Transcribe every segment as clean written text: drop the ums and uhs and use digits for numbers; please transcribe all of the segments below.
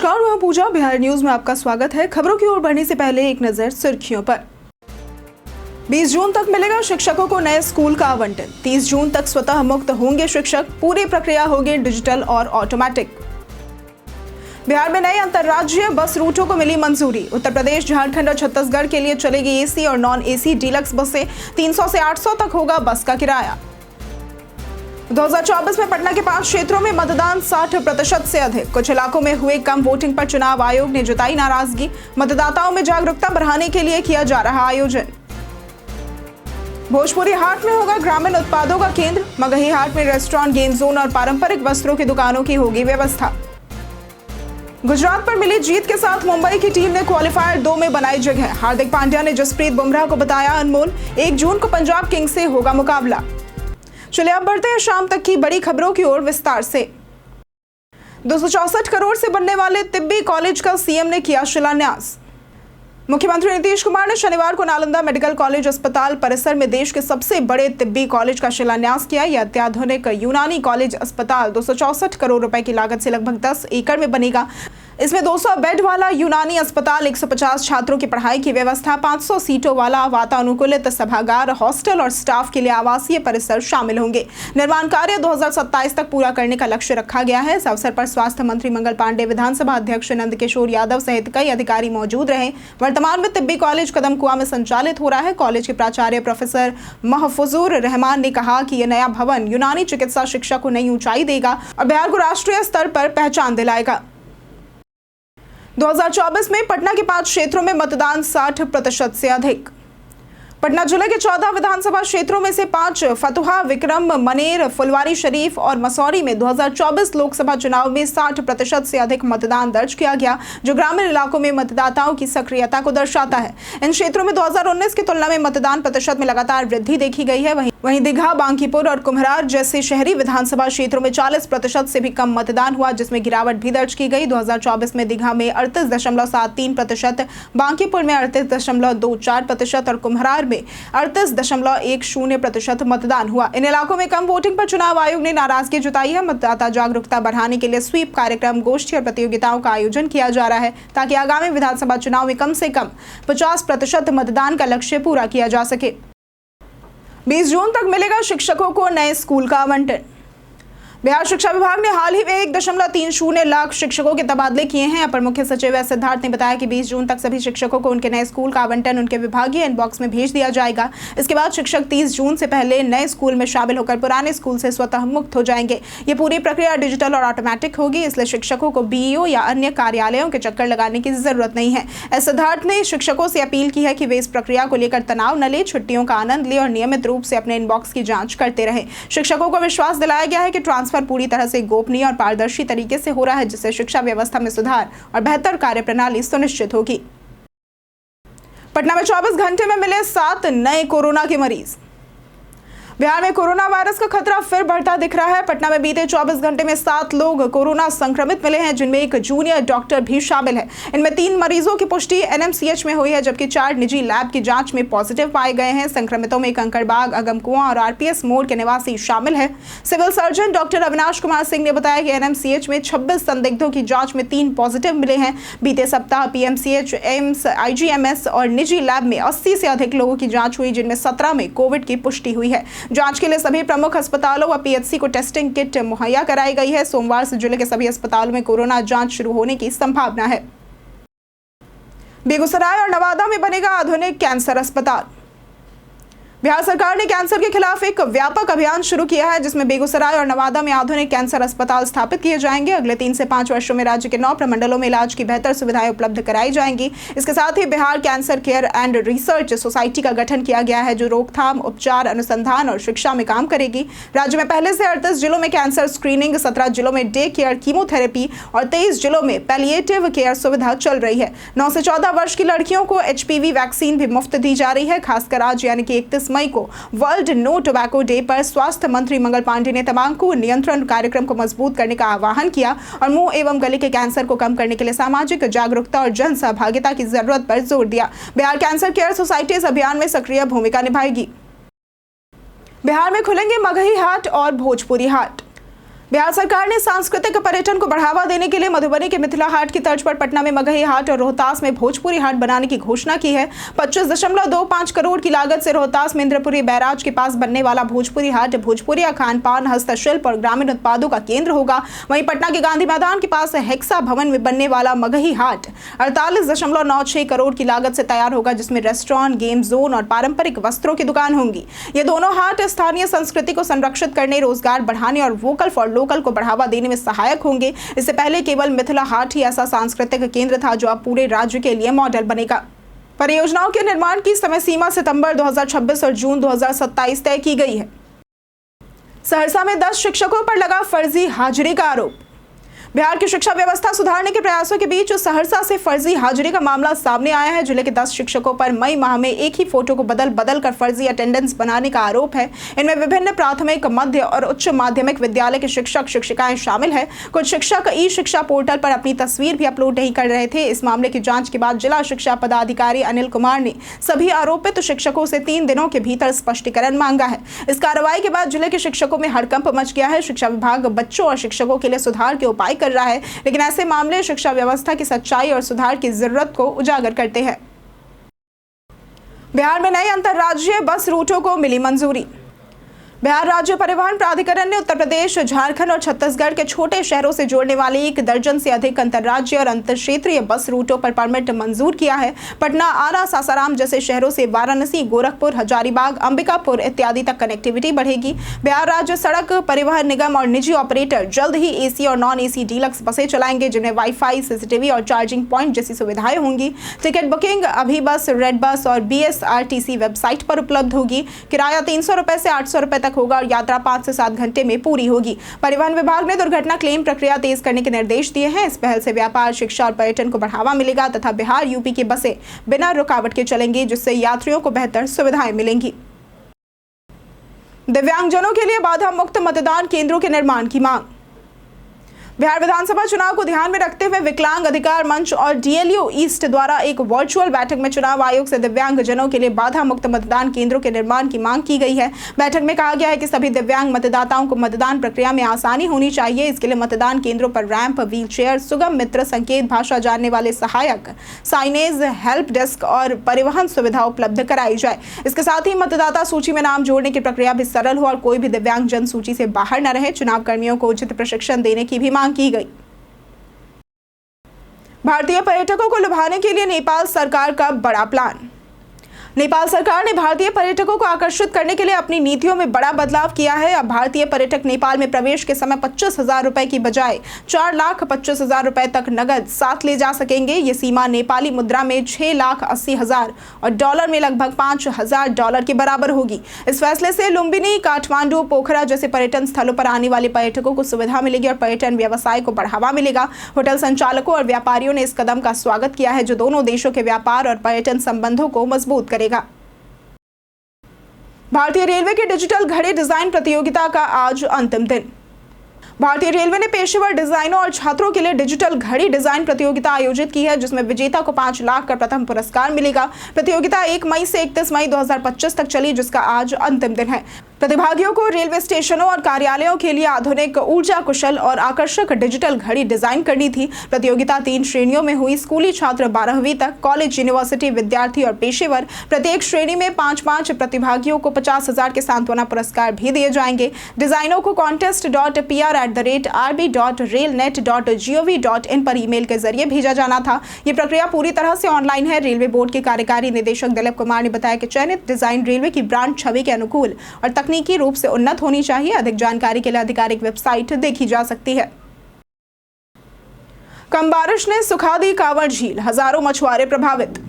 नमस्कार, मैं पूजा। बिहार न्यूज में आपका स्वागत है। खबरों की ओर बढ़ने से पहले एक नजर सुर्खियों पर। 20 जून तक मिलेगा शिक्षकों को नए स्कूल का आवंटन। 30 जून तक स्वतः मुक्त होंगे शिक्षक। पूरी प्रक्रिया होगी डिजिटल और ऑटोमेटिक। बिहार में नए अंतर्राज्यीय बस रूटों को मिली मंजूरी। उत्तर प्रदेश, झारखंड और छत्तीसगढ़ के लिए चलेगी एसी और नॉन एसी डीलक्स बसें। 300 से 800 तक होगा बस का किराया। 2024 में पटना के 5 क्षेत्रों में मतदान 60% से अधिक। कुछ इलाकों में हुए कम वोटिंग पर चुनाव आयोग ने जताई नाराजगी। मतदाताओं में जागरूकता बढ़ाने के लिए किया जा रहा आयोजन। भोजपुरी हाट में होगा ग्रामीण उत्पादों का केंद्र। मगही हाट में रेस्टोरेंट, गेम जोन और पारंपरिक वस्त्रों की दुकानों की होगी व्यवस्था। गुजरात पर मिली जीत के साथ मुंबई की टीम ने क्वालिफायर 2 में बनाई जगह। हार्दिक पांड्या ने जसप्रीत बुमराह को बताया अनमोल। 1 जून को पंजाब किंग्स से होगा मुकाबला। चलिए अब बढ़ते हैं शाम तक की बड़ी खबरों की ओर विस्तार से। 264 करोड़ से बनने वाले तिब्बी कॉलेज का सीएम ने किया शिलान्यास। मुख्यमंत्री नीतीश कुमार ने शनिवार को नालंदा मेडिकल कॉलेज अस्पताल परिसर में देश के सबसे बड़े तिब्बी कॉलेज का शिलान्यास किया। यह अत्याधुनिक यूनानी कॉलेज अस्पताल 264 करोड़ रुपए की लागत से लगभग 10 एकड़ में बनेगा। इसमें 200 बेड वाला यूनानी अस्पताल, 150 छात्रों की पढ़ाई की व्यवस्था, 500 सीटों वाला वातानुकूलित सभागार, हॉस्टल और स्टाफ के लिए आवासीय परिसर शामिल होंगे। निर्माण कार्य 2027 तक पूरा करने का लक्ष्य रखा गया है। इस अवसर पर स्वास्थ्य मंत्री मंगल पांडे, विधानसभा अध्यक्ष नंदकिशोर यादव सहित कई अधिकारी मौजूद रहे। वर्तमान में तिब्बी कॉलेज कदमकुआं में संचालित हो रहा है। कॉलेज के प्राचार्य प्रोफेसर महफूजुर रहमान ने कहा कि यह नया भवन यूनानी चिकित्सा शिक्षा को नई ऊंचाई देगा और बिहार को राष्ट्रीय स्तर पर पहचान दिलाएगा। 2024 में पटना के 5 क्षेत्रों में मतदान 60% से अधिक। पटना जिले के 14 विधानसभा क्षेत्रों में से 5 फतुहा, विक्रम, मनेर, फुलवारी शरीफ और मसौरी में 2024 लोकसभा चुनाव में 60% से अधिक मतदान दर्ज किया गया, जो ग्रामीण इलाकों में मतदाताओं की सक्रियता को दर्शाता है। इन क्षेत्रों में 2019 की तुलना में मतदान प्रतिशत में लगातार वृद्धि देखी गई है। वहीं दीघा, बांकीपुर और कुम्हरार जैसे शहरी विधानसभा क्षेत्रों में 40% से भी कम मतदान हुआ, जिसमें गिरावट भी दर्ज की गई। 2024 में दीघा में 38.73%, बांकीपुर में 38.24% और कुम्हरार में 38.10% मतदान हुआ। इन इलाकों में कम वोटिंग पर चुनाव आयोग ने नाराजगी जताई है। मतदाता जागरूकता बढ़ाने के लिए स्वीप कार्यक्रम, गोष्ठी और प्रतियोगिताओं का आयोजन किया जा रहा है, ताकि आगामी विधानसभा चुनाव में कम से कम 50% मतदान का लक्ष्य पूरा किया जा सके। 20 जून तक मिलेगा शिक्षकों को नए स्कूल का आवंटन। बिहार शिक्षा विभाग ने हाल ही में 1.30 लाख शिक्षकों के तबादले किए हैं। अपर मुख्य सचिव एस सिद्धार्थ ने बताया कि 20 जून तक सभी शिक्षकों को उनके नए स्कूल का आवंटन उनके विभागीय इनबॉक्स में भेज दिया जाएगा। इसके बाद शिक्षक 30 जून से पहले नए स्कूल में शामिल होकर पुराने स्कूल से स्वतः मुक्त हो जाएंगे। ये पूरी प्रक्रिया डिजिटल और ऑटोमेटिक होगी, इसलिए शिक्षकों को बीईओ या अन्य कार्यालयों के चक्कर लगाने की जरूरत नहीं है। एस सिद्धार्थ ने शिक्षकों से अपील की है कि वे इस प्रक्रिया को लेकर तनाव न ले, छुट्टियों का आनंद ले और नियमित रूप से अपने इनबॉक्स की जाँच करते रहे। शिक्षकों को विश्वास दिलाया गया है कि ट्रांसफर पूरी तरह से गोपनीय और पारदर्शी तरीके से हो रहा है, जिससे शिक्षा व्यवस्था में सुधार और बेहतर कार्यप्रणाली सुनिश्चित होगी। पटना में 24 घंटे में मिले 7 नए कोरोना के मरीज। बिहार में कोरोना वायरस का खतरा फिर बढ़ता दिख रहा है। पटना में बीते 24 घंटे में 7 लोग कोरोना संक्रमित मिले हैं, जिनमें एक जूनियर डॉक्टर भी शामिल है। इनमें 3 मरीजों की पुष्टि एनएमसीएच में हुई है, जबकि 4 निजी लैब की जांच में पॉजिटिव पाए गए हैं। संक्रमितों में कंकड़बाग, अगमकुआं और आरपीएस मोड़ के निवासी शामिल है। Civil surgeon doctor Avinash Kumar Singh ने बताया कि एनएमसीएच में 26 संदिग्धों की जाँच में 3 पॉजिटिव मिले हैं। बीते सप्ताह पीएमसीएच, एम्स, आईजीएमएस और निजी लैब में 80 से अधिक लोगों की जाँच हुई, जिनमें 17 में कोविड की पुष्टि हुई है। जांच के लिए सभी प्रमुख अस्पतालों व पीएचसी को टेस्टिंग किट मुहैया कराई गई है। सोमवार से जिले के सभी अस्पतालों में कोरोना जांच शुरू होने की संभावना है। बेगूसराय और नवादा में बनेगा आधुनिक कैंसर अस्पताल। बिहार सरकार ने कैंसर के खिलाफ एक व्यापक अभियान शुरू किया है, जिसमें बेगूसराय और नवादा में आधुनिक कैंसर अस्पताल स्थापित किए जाएंगे। अगले 3 से 5 वर्षों में राज्य के 9 प्रमंडलों में इलाज की बेहतर सुविधाएं उपलब्ध कराई जाएंगी। इसके साथ ही Bihar cancer care and research society का गठन किया गया है, जो रोकथाम, उपचार, अनुसंधान और शिक्षा में काम करेगी। राज्य में पहले से 38 जिलों में कैंसर स्क्रीनिंग, 17 जिलों में डे केयर कीमोथेरेपी और 23 जिलों में पैलिएटिव केयर सुविधा चल रही है। 9 से 14 वर्ष की लड़कियों को एचपीवी वैक्सीन भी मुफ्त दी जा रही है। खासकर आज यानी कि 31 मई को वर्ल्ड नो टोबैको डे पर स्वास्थ्य मंत्री मंगल पांडे ने तंबाकू नियंत्रण कार्यक्रम को मजबूत करने का आह्वान किया और मुंह एवं गले के कैंसर को कम करने के लिए सामाजिक जागरूकता और जन सहभागिता की जरूरत पर जोर दिया। बिहार कैंसर केयर सोसाइटी इस अभियान में सक्रिय भूमिका निभाएगी। बिहार में खुलेंगे मगही हाट और भोजपुरी हाट। बिहार सरकार ने सांस्कृतिक पर्यटन को बढ़ावा देने के लिए मधुबनी के मिथिला हाट की तर्ज पर पटना में मगही हाट और रोहतास में भोजपुरी हाट बनाने की घोषणा की है। 25.25 करोड़ की लागत से रोहतास में इंद्रपुरी बैराज के पास बनने वाला भोजपुरी हाट भोजपुरी खान पान, हस्तशिल्प और ग्रामीण उत्पादों का केंद्र होगा। वहीं पटना के गांधी मैदान के पास हेक्सा भवन में बनने वाला मगही हाट 48.96 करोड़ की लागत से तैयार होगा, जिसमें रेस्टोरेंट, गेम जोन और पारंपरिक वस्त्रों की दुकान होंगी। ये दोनों हाट स्थानीय संस्कृति को संरक्षित करने, रोजगार बढ़ाने और वोकल फॉर लोकल को बढ़ावा देने में सहायक होंगे। इससे पहले केवल मिथिला हाट ही ऐसा सांस्कृतिक केंद्र था जो अब पूरे राज्य के लिए मॉडल बनेगा। परियोजनाओं के निर्माण की समय सीमा सितंबर 2026 और जून 2027 तय की गई है। सहरसा में 10 शिक्षकों पर लगा फर्जी हाजिरी का आरोप। बिहार की शिक्षा व्यवस्था सुधारने के प्रयासों के बीच सहरसा से फर्जी हाजिरी का मामला सामने आया है। जिले के 10 शिक्षकों पर मई माह में एक ही फोटो को बदल कर फर्जी अटेंडेंस बनाने का आरोप है। इनमें विभिन्न प्राथमिक, मध्य और उच्च माध्यमिक विद्यालय के शिक्षक शिक्षिकाएं शामिल है। कुछ शिक्षक ई शिक्षा पोर्टल पर अपनी तस्वीर भी अपलोड नहीं कर रहे थे। इस मामले की जांच के बाद जिला शिक्षा पदाधिकारी अनिल कुमार ने सभी आरोपित शिक्षकों से 3 दिनों के भीतर स्पष्टीकरण मांगा है। इस कार्रवाई के बाद जिले के शिक्षकों में हड़कंप मच गया है। शिक्षा विभाग बच्चों और शिक्षकों के लिए सुधार के उपाय कर रहा है, लेकिन ऐसे मामले शिक्षा व्यवस्था की सच्चाई और सुधार की जरूरत को उजागर करते हैं। बिहार में नए अंतरराज्यीय बस रूटों को मिली मंजूरी। बिहार राज्य परिवहन प्राधिकरण ने उत्तर प्रदेश, झारखंड और छत्तीसगढ़ के छोटे शहरों से जोड़ने वाले 1 दर्जन से अधिक अंतरराज्यीय और अंतर क्षेत्रीय बस रूटों पर परमिट मंजूर किया है। पटना, आरा, सासाराम जैसे शहरों से वाराणसी, गोरखपुर, हजारीबाग, अंबिकापुर इत्यादि तक कनेक्टिविटी बढ़ेगी। बिहार राज्य सड़क परिवहन निगम और निजी ऑपरेटर जल्द ही एसी और नॉन एसी डीलक्स बसें चलाएंगे, जिनमें वाईफाई, सीसीटीवी और चार्जिंग पॉइंट जैसी सुविधाएं होंगी। टिकट बुकिंग अभी बस, रेड बस और BSRTC वेबसाइट पर उपलब्ध होगी। किराया 300 रुपए से 800 रुपए होगा और यात्रा 5 से 7 घंटे में पूरी होगी। परिवहन विभाग ने दुर्घटना क्लेम प्रक्रिया तेज करने के निर्देश दिए हैं। इस पहल से व्यापार, शिक्षा और पर्यटन को बढ़ावा मिलेगा तथा बिहार यूपी की बसें बिना रुकावट के चलेंगी, जिससे यात्रियों को बेहतर सुविधाएं मिलेंगी। दिव्यांगजनों के लिए बाधा मुक्त मतदान केंद्रों के निर्माण की मांग। बिहार विधानसभा चुनाव को ध्यान में रखते हुए विकलांग अधिकार मंच और DLU ईस्ट द्वारा एक वर्चुअल बैठक में चुनाव आयोग से दिव्यांगजनों के लिए बाधा मुक्त मतदान केंद्रों के निर्माण की मांग की गई है। बैठक में कहा गया है कि सभी दिव्यांग मतदाताओं को मतदान प्रक्रिया में आसानी होनी चाहिए। इसके लिए मतदान केंद्रों पर रैंप, व्हील चेयर, सुगम मित्र, संकेत भाषा जानने वाले सहायक, साइनेज, हेल्प डेस्क और परिवहन सुविधा उपलब्ध कराई जाए। इसके साथ ही मतदाता सूची में नाम जोड़ने की प्रक्रिया भी सरल हो और कोई भी दिव्यांगजन सूची से बाहर न रहे। चुनाव कर्मियों को उचित प्रशिक्षण देने की भी की गई। भारतीय पर्यटकों को लुभाने के लिए नेपाल सरकार का बड़ा प्लान। नेपाल सरकार ने भारतीय पर्यटकों को आकर्षित करने के लिए अपनी नीतियों में बड़ा बदलाव किया है। अब भारतीय पर्यटक नेपाल में प्रवेश के समय 25,000 रुपए की बजाय 4,25,000 रुपए तक नगद साथ ले जा सकेंगे। ये सीमा नेपाली मुद्रा में 6,80,000 और डॉलर में लगभग $5,000 के बराबर होगी। इस फैसले से लुम्बिनी, काठमांडू, पोखरा जैसे पर्यटन स्थलों पर आने वाले पर्यटकों को सुविधा मिलेगी और पर्यटन व्यवसाय को बढ़ावा मिलेगा। होटल संचालकों और व्यापारियों ने इस कदम का स्वागत किया है, जो दोनों देशों के व्यापार और पर्यटन संबंधों को मजबूत करेगा। भारतीय रेलवे की डिजिटल घड़ी डिजाइन प्रतियोगिता का आज अंतिम दिन। भारतीय रेलवे ने पेशेवर डिजाइनरों और छात्रों के लिए डिजिटल घड़ी डिजाइन प्रतियोगिता आयोजित की है, जिसमें विजेता को 5 लाख का प्रथम पुरस्कार मिलेगा। प्रतियोगिता 1 मई से 31 मई 2025 तक चली, जिसका आज अंतिम दिन है। प्रतिभागियों को रेलवे स्टेशनों और कार्यालयों के लिए आधुनिक, ऊर्जा कुशल और आकर्षक डिजिटल घड़ी डिजाइन करनी थी। प्रतियोगिता 3 श्रेणियों में हुई। स्कूली छात्र 12वीं तक, कॉलेज, यूनिवर्सिटी विद्यार्थी और पेशेवर। प्रत्येक श्रेणी में 5-5 प्रतिभागियों को 50,000 के सांत्वना पुरस्कार भी दिए जाएंगे। डिजाइनों को contest.pr@railnet.gov.in पर ईमेल के जरिए भेजा जाना था। ये प्रक्रिया पूरी तरह से ऑनलाइन है। रेलवे बोर्ड के कार्यकारी निदेशक दिलीप कुमार ने बताया कि चयनित डिजाइन रेलवे की ब्रांड छवि के अनुकूल और तकनीकी रूप से उन्नत होनी चाहिए। अधिक जानकारी के लिए आधिकारिक वेबसाइट देखी जा सकती है। कम बारिश ने सुखा दी कांवड़ झील, हजारों मछुआरे प्रभावित।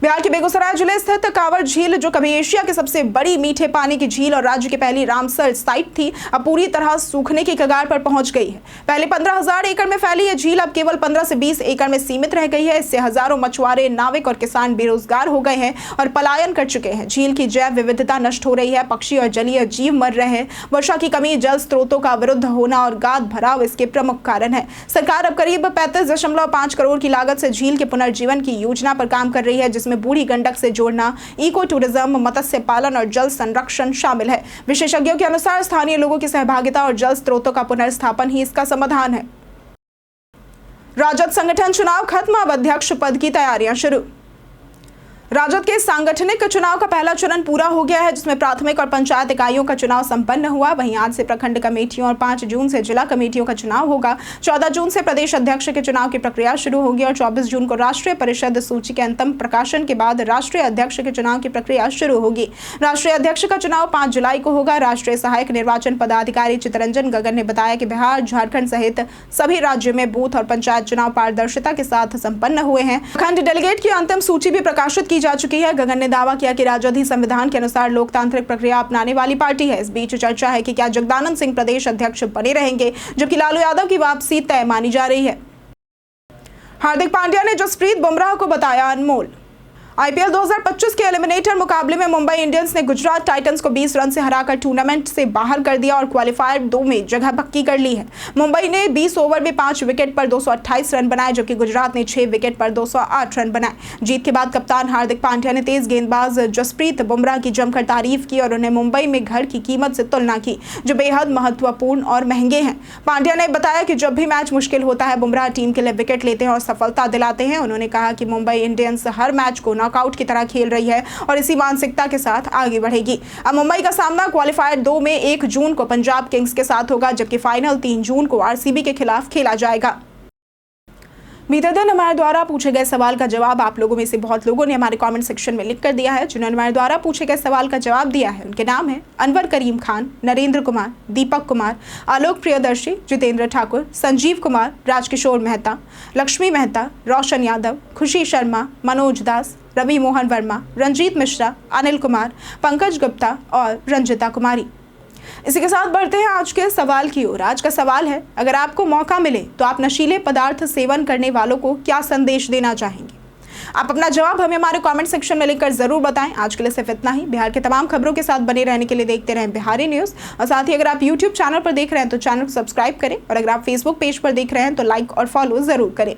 बिहार के बेगूसराय जिले स्थित कांवड़ झील, जो कभी एशिया की सबसे बड़ी मीठे पानी की झील और राज्य की पहली रामसर साइट थी, अब पूरी तरह सूखने की कगार पर पहुंच गई है। पहले 15,000 एकड़ में फैली यह झील अब केवल 15 से 20 एकड़ में सीमित रह गई है। इससे हजारों मछुआरे, नाविक और किसान बेरोजगार हो गए हैं और पलायन कर चुके हैं। झील की जैव विविधता नष्ट हो रही है, पक्षी और जलीय जीव मर रहे हैं। वर्षा की कमी, जल स्रोतों का अवरुद्ध होना और गाद भराव इसके प्रमुख कारण है। सरकार अब करीब 35.5 करोड़ की लागत से झील के पुनर्जीवन की योजना पर काम कर रही है, जिसमें जिसमें बूढ़ी गंडक से जोड़ना, इको टूरिज्म, मत्स्य पालन और जल संरक्षण शामिल है। विशेषज्ञों के अनुसार स्थानीय लोगों की सहभागिता और जल स्रोतों का पुनर्स्थापन ही इसका समाधान है। राजद संगठन चुनाव खत्म, अब अध्यक्ष पद की तैयारियां शुरू। राजद के सांगठनिक चुनाव का पहला चरण पूरा हो गया है, जिसमें प्राथमिक और पंचायत इकाइयों का चुनाव संपन्न हुआ। वहीं आज से प्रखंड कमेटियों और 5 जून से जिला कमेटियों का चुनाव होगा। 14 जून से प्रदेश अध्यक्ष के चुनाव की प्रक्रिया शुरू होगी और 24 जून को राष्ट्रीय परिषद सूची के अंतिम प्रकाशन के बाद राष्ट्रीय अध्यक्ष के चुनाव की प्रक्रिया शुरू होगी। राष्ट्रीय अध्यक्ष का चुनाव 5 जुलाई को होगा। राष्ट्रीय सहायक निर्वाचन पदाधिकारी चितरंजन गगन ने बताया कि बिहार, झारखंड सहित सभी राज्यों में बूथ और पंचायत चुनाव पारदर्शिता के साथ संपन्न हुए हैं। प्रखंड डेलीगेट की अंतिम सूची भी प्रकाशित जा चुकी है। गगन ने दावा किया कि राजद ही संविधान के अनुसार लोकतांत्रिक प्रक्रिया अपनाने वाली पार्टी है। इस बीच चर्चा है कि क्या जगदानंद सिंह प्रदेश अध्यक्ष बने रहेंगे, जबकि लालू यादव की वापसी तय मानी जा रही है। हार्दिक पांड्या ने जसप्रीत बुमराह को बताया अनमोल। आईपीएल 2025 के एलिमिनेटर मुकाबले में मुंबई इंडियंस ने गुजरात टाइटंस को 20 रन से हराकर टूर्नामेंट से बाहर कर दिया और क्वालिफायर 2 में जगह पक्की कर ली है। मुंबई ने 20 ओवर में 5 विकेट पर 228 रन बनाए, जबकि गुजरात ने 6 विकेट पर 208 रन बनाए। जीत के बाद कप्तान हार्दिक पांड्या ने तेज गेंदबाज जसप्रीत बुमराह की जमकर तारीफ की और उन्हें मुंबई में घर की कीमत से तुलना की, जो बेहद महत्वपूर्ण और महंगे हैं। पांड्या ने बताया कि जब भी मैच मुश्किल होता है, बुमराह टीम के लिए विकेट लेते हैं और सफलता दिलाते हैं। उन्होंने कहा कि मुंबई इंडियंस हर मैच को नॉकआउट की तरह खेल रही है और इसी मानसिकता के साथ आगे बढ़ेगी। अब मुंबई का सामना क्वालिफायर 2 में 1 जून को पंजाब किंग्स के साथ होगा, जबकि फाइनल 3 जून को आरसीबी के खिलाफ खेला जाएगा। बीते दिन हमारे द्वारा पूछे गए सवाल का जवाब आप लोगों में से बहुत लोगों ने हमारे कमेंट सेक्शन में लिख कर दिया है। जिन्होंने हमारे द्वारा पूछे गए सवाल का जवाब दिया है उनके नाम है अनवर करीम खान, नरेंद्र कुमार, दीपक कुमार, आलोक प्रियदर्शी, जितेंद्र ठाकुर, संजीव कुमार, राजकिशोर मेहता, लक्ष्मी मेहता, रोशन यादव, खुशी शर्मा, मनोज दास, रवि मोहन वर्मा, रंजीत मिश्रा, अनिल कुमार, पंकज गुप्ता और रंजिता कुमारी। इसी के साथ बढ़ते हैं आज के सवाल की ओर। आज का सवाल है, अगर आपको मौका मिले तो आप नशीले पदार्थ सेवन करने वालों को क्या संदेश देना चाहेंगे? आप अपना जवाब हमें हमारे कमेंट सेक्शन में लिखकर जरूर बताएं। आज के लिए सिर्फ इतना ही। बिहार के तमाम खबरों के साथ बने रहने के लिए देखते रहें बिहारी न्यूज़। और साथ ही अगर आप यूट्यूब चैनल पर देख रहे हैं तो चैनल को सब्सक्राइब करें और अगर आप फेसबुक पेज पर देख रहे हैं तो लाइक और फॉलो जरूर करें।